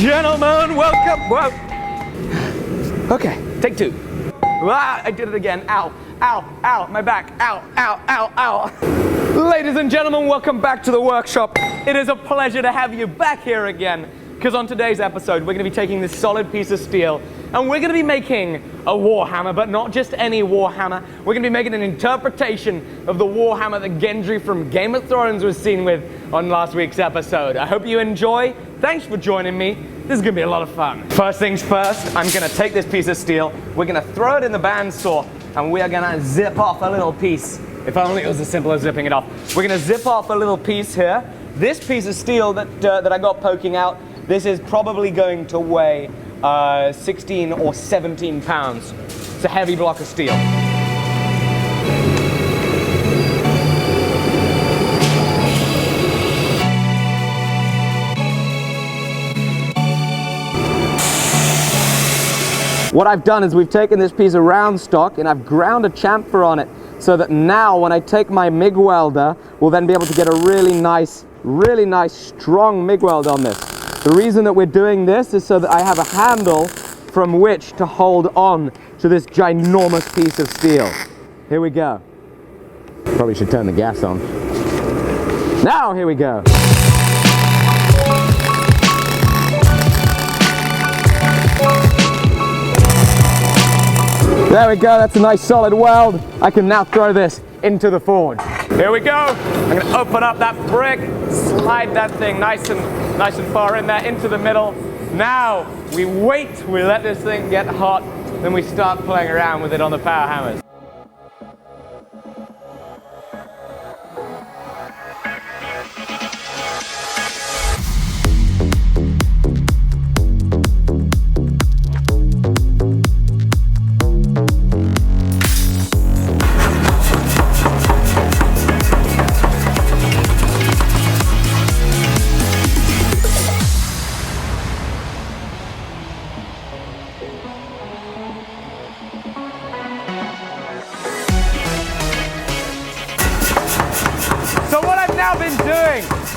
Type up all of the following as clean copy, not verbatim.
gentlemen, welcome. Whoa. Okay, take two. Ah, I did it again. Ow, ow, ow, my back. Ow, ow, ow, ow. Ladies and gentlemen, welcome back to the workshop. It is a pleasure to have you back here again, because on today's episode, we're going to be taking this solid piece of steel and we're going to be making a warhammer, but not just any warhammer. We're going to be making an interpretation of the warhammer that Gendry from Game of Thrones was seen with on last week's episode. I hope you enjoy. Thanks for joining me. This is going to be a lot of fun. First things first, I'm going to take this piece of steel, we're going to throw it in the bandsaw, and we are going to zip off a little piece. If only it was as simple as zipping it off. We're going to zip off a little piece here. This piece of steel that I got poking out, this is probably going to weigh 16 or 17 pounds. It's a heavy block of steel. What I've done is we've taken this piece of round stock and I've ground a chamfer on it so that now when I take my MIG welder, we'll then be able to get a really nice strong MIG weld on this. The reason that we're doing this is so that I have a handle from which to hold on to this ginormous piece of steel. Here we go. Probably should turn the gas on. Now, here we go. There we go, that's a nice solid weld. I can now throw this into the forge. Here we go. I'm gonna open up that brick, slide that thing nice and far in there, into the middle. Now, we wait, we let this thing get hot, then we start playing around with it on the power hammers.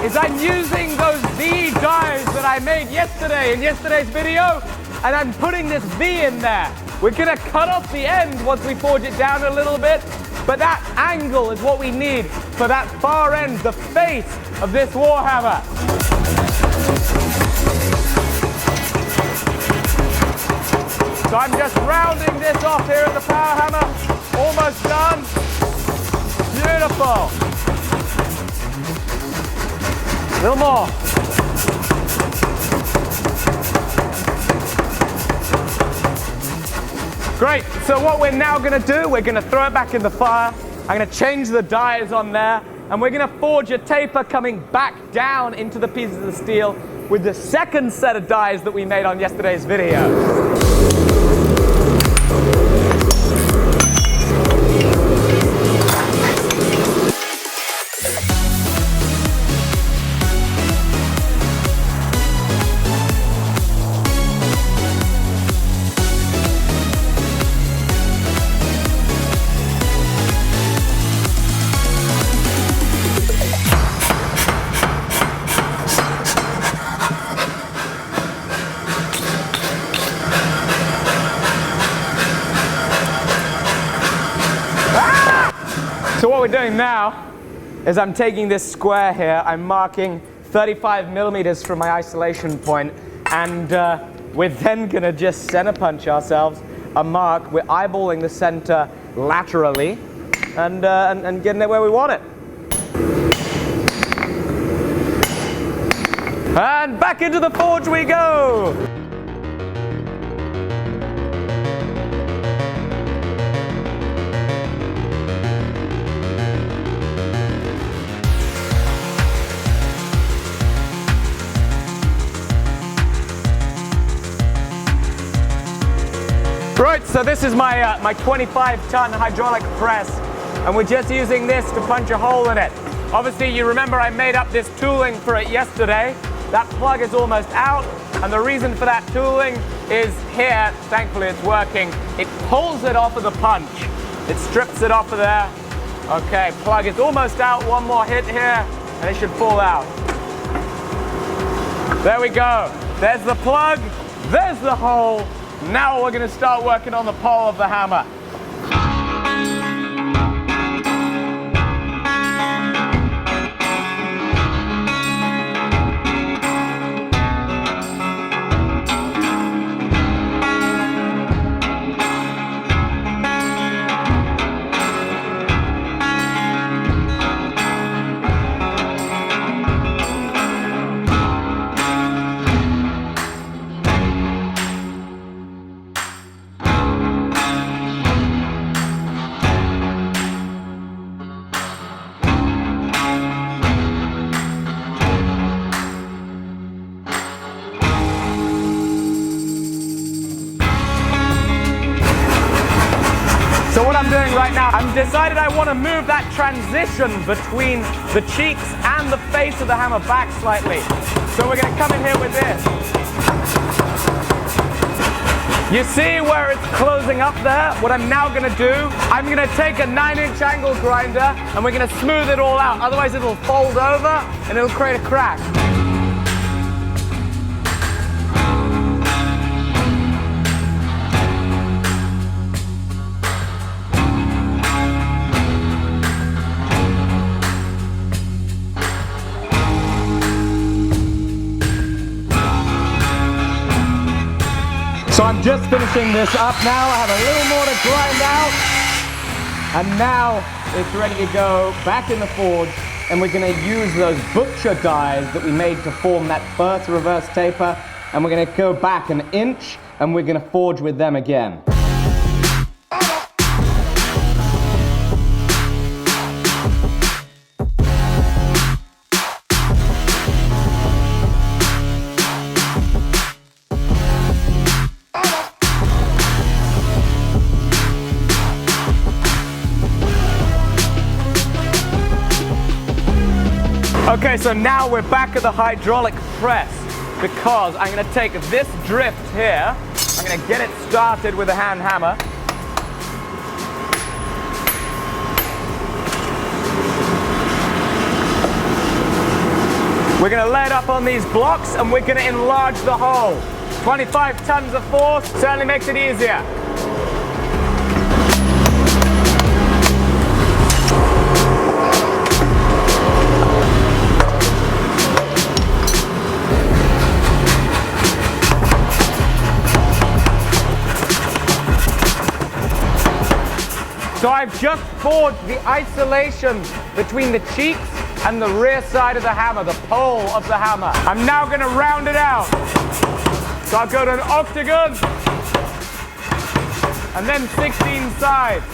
Is I'm using those V dies that I made yesterday in yesterday's video, and I'm putting this V in there. We're gonna cut off the end once we forge it down a little bit, but that angle is what we need for that far end, the face of this warhammer. So I'm just rounding this off here at the power hammer. Almost done. Beautiful. A little more. Great, so what we're now gonna do, we're gonna throw it back in the fire. I'm gonna change the dies on there, and we're gonna forge a taper coming back down into the pieces of steel with the second set of dies that we made on yesterday's video. So what we're doing now is I'm taking this square here, I'm marking 35 millimeters from my isolation point, and we're then gonna just center punch ourselves a mark. We're eyeballing the center laterally and getting it where we want it. And back into the forge we go! Right, so this is my 25-ton hydraulic press, and we're just using this to punch a hole in it. Obviously, you remember I made up this tooling for it yesterday. That plug is almost out, and the reason for that tooling is here. Thankfully, it's working. It pulls it off of the punch. It strips it off of there. Okay, plug is almost out. One more hit here, and it should fall out. There we go. There's the plug, there's the hole. Now we're gonna start working on the pole of the hammer. So what I'm doing right now, I've decided I want to move that transition between the cheeks and the face of the hammer back slightly. So we're going to come in here with this. You see where it's closing up there? What I'm now going to do, I'm going to take a 9-inch angle grinder and we're going to smooth it all out. Otherwise it'll fold over and it'll create a crack. So I'm just finishing this up now. I have a little more to grind out. And now it's ready to go back in the forge. And we're going to use those butcher dies that we made to form that first reverse taper. And we're going to go back 1 inch and we're going to forge with them again. Okay, so now we're back at the hydraulic press because I'm going to take this drift here, I'm going to get it started with a hand hammer. We're going to lay it up on these blocks and we're going to enlarge the hole. 25 tons of force certainly makes it easier. So I've just forged the isolation between the cheeks and the rear side of the hammer, the pole of the hammer. I'm now going to round it out. So I'll go to an octagon and then 16 sides.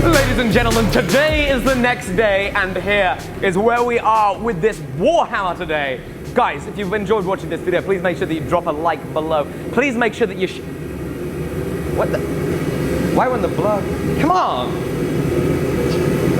Ladies and gentlemen, today is the next day, and here is where we are with this Warhammer today. Guys, if you've enjoyed watching this video, please make sure that you drop a like below. Please make sure that you what the? Why wouldn't the blood? Come on!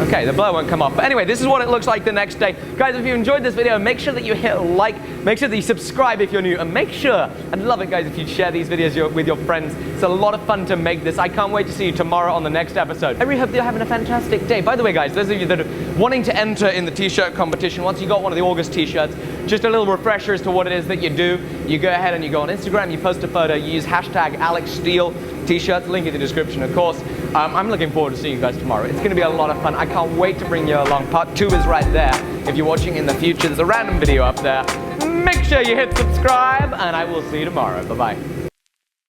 Okay. Okay, the blur won't come off. But anyway, this is what it looks like the next day. Guys, if you enjoyed this video, make sure that you hit like, make sure that you subscribe if you're new, and make sure, I'd love it guys if you'd share these videos with your friends. It's a lot of fun to make this. I can't wait to see you tomorrow on the next episode. I really hope you're having a fantastic day. By the way guys, those of you that are wanting to enter in the t-shirt competition, once you got one of the August t-shirts, just a little refresher as to what it is that you do. You go ahead and you go on Instagram, you post a photo, you use hashtag Alec Steele t-shirts, link in the description of course. I'm looking forward to seeing you guys tomorrow. It's going to be a lot of fun. I can't wait to bring you along. Part 2 is right there. If you're watching in the future, there's a random video up there. Make sure you hit subscribe, and I will see you tomorrow. Bye-bye.